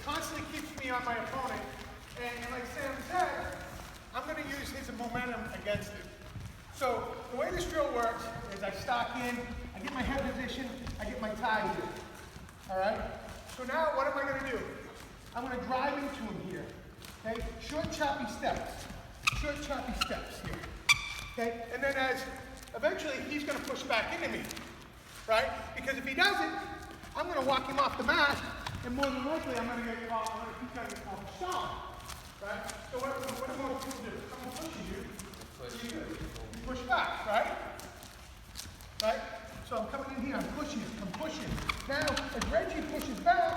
constantly keeps me on my opponent. And like Sam said, I'm going to use his momentum against him. So the way this drill works is I stock in, I get my head position, I get my tie here. All right? So now what am I going to do? I'm going to drive into him here. Okay? Short choppy steps. Short choppy steps here. Okay? And then eventually he's going to push back into me. Right? Because if he doesn't, I'm going to walk him off the mat, and more than likely I'm going to get caught, he's going to get caught shot. Right? So what am I going to do? I'm going to push you. What do? You push back, right? Right? So I'm coming in here, I'm pushing. Now, as Reggie pushes back,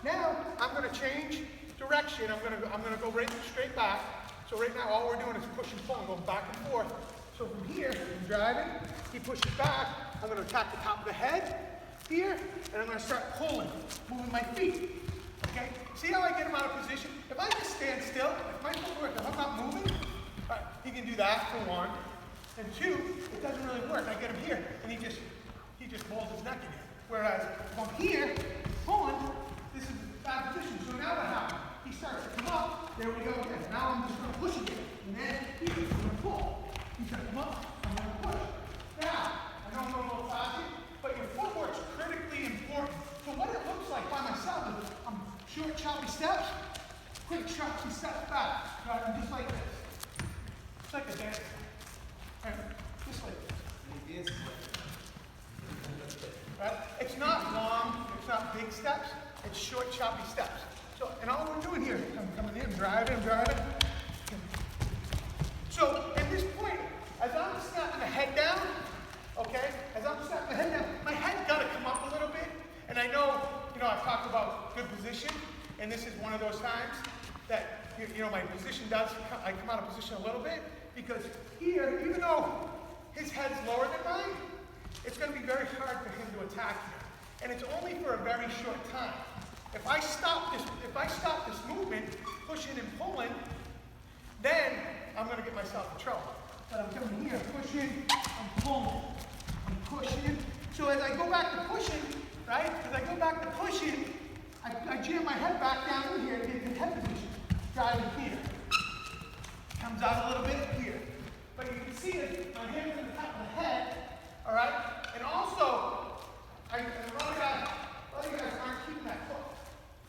now I'm going to change direction. I'm going to go right straight back. So right now, all we're doing is push and pull. I'm going back and forth. So from here, I'm driving. He pushes back. I'm going to attack the top of the head here, and I'm going to start pulling, moving my feet. Okay? See how I get him out of position? If I just stand still, if my footwork, if I'm not moving, right, he can do that for one. And two, it doesn't really work. I get him here, and he just pulls his neck in here. Whereas if I'm here, pulling, this is a bad position. So now what happens? He starts to come up. There we go again. Now I'm just going to push again. And then here, I'm going to pull. He's going to come up. I'm going to push. Now, I know I'm going a little flashy, but your footwork's critically important. So what it looks like by myself is I'm short, choppy steps, quick, choppy steps back. Driving just like this. It's like a dance. Right? Just like this. Right? It's not long, it's not big steps, it's short, choppy steps. So, and all we're doing here is I'm coming in, driving. So, at this point, as I'm snapping the head down, okay, my head's got to come up a little bit. And I know, I've talked about good position, and this is one of those times that, my position I come out of position a little bit, because here, even though his head's lower than mine, it's going to be very hard for him to attack here. And it's only for a very short time. If I stop this movement, pushing and pulling, then I'm going to get myself in trouble. But I'm coming here, pushing, I'm pulling, I'm pushing. So as I go back to pushing, right? I jam my head back down in here and get in head position. Driving here. Comes out a little bit here. But you can see it, my hands on the top of the head. All right? And also, a lot of guys aren't keeping that foot.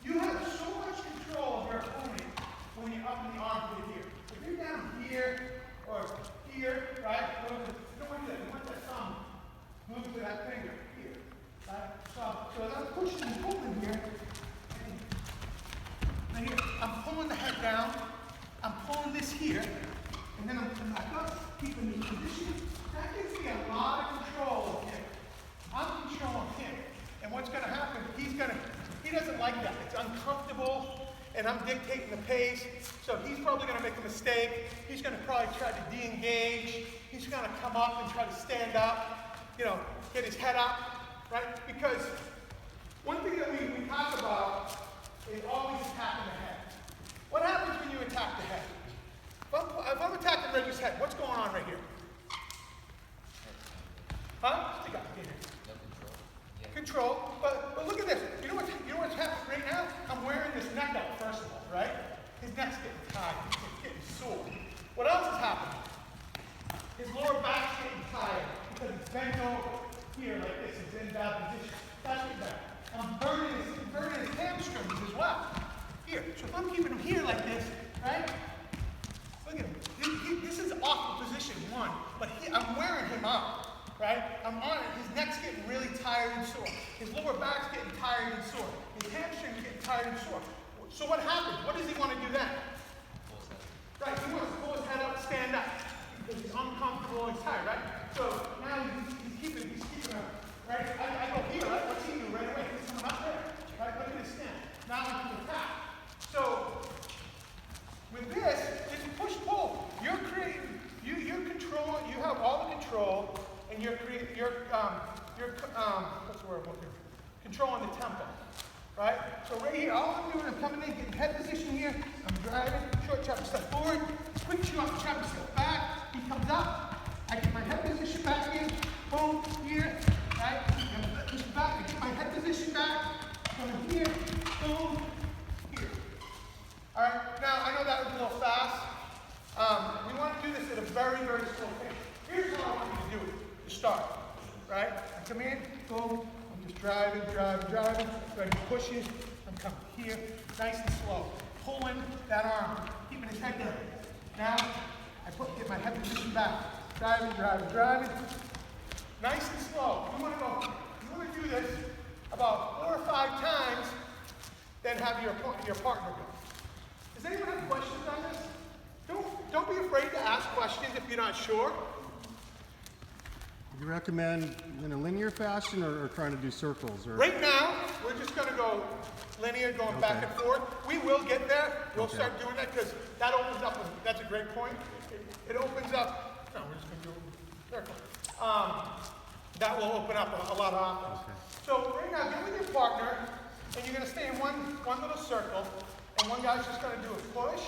You have so much control of your opponent when you're up in the armpit here. If you're down here or here, right? You don't want that. You want that thumb move to that finger here. Right? So as I'm pushing and pulling here, and here, I'm pulling the head down, I'm pulling this here, and then I'm coming back up, keeping this position. That gives me a lot of control of him. I'm controlling him. And what's going to happen, he doesn't like that. It's uncomfortable, and I'm dictating the pace. So he's probably going to make a mistake. He's going to probably try to de-engage. He's going to come up and try to stand up, get his head up, right? Because one thing that we talk about is always attacking the head. What happens when you attack the head? If I'm attacking Reggie's head, what's going on right here? Huh? Stick up here. Control. But look at this. You know what's happening right now? I'm wearing this neck up, first of all, right? His neck's getting tired. He's getting sore. What else is happening? His lower back's getting tired because it's bent over here like this. It's in bad position. That's what that. I'm burning his hamstrings as well. Here. So if I'm keeping him here like this, right? Look at him. This is awful position, one. But I'm wearing him out. Right? I'm on it. His neck's getting really tired and sore. His lower back's getting tired and sore. His hamstrings getting tired and sore. So what happens? What does he want to do then? Right, he wants to pull his head up, stand up. Because he's uncomfortable and tired, right? So now he's keeping right? I go here, right? What's he do right away? He's coming up there. Right? Look at his stand. Now I can attack. So with this, it's push-pull. You're creating, you're controlling, you have all the control. And you're what's the word I'm looking for? Controlling the tempo, right? So right here, all I'm doing is coming in, getting head position here. I'm driving, short chopper step forward, quick chopper step back. He comes up. I get my head position back in. Boom, here, right? And push back. I get my head position back. Coming here, boom, very, very slow pace. Here's how I want you to do it to start, right? I come in, boom, I'm just driving, ready to push it. I'm coming here, nice and slow. Pulling that arm, keeping his head down. Now, get my head position back. Driving. Nice and slow. You want to do this about 4 or 5 times, then have your partner go. Does anyone have questions on this? Don't be afraid to ask questions if you're not sure. Do you recommend in a linear fashion or trying to do circles? Or? Right now, we're just going to go linear, going back and forth. We will get there. We'll start doing that because that opens up. That's a great point. It opens up. No, we're just going to do a circle. That will open up a lot of options. Okay. So right now, get with your partner, and you're going to stay in one little circle, and one guy's just going to do a push,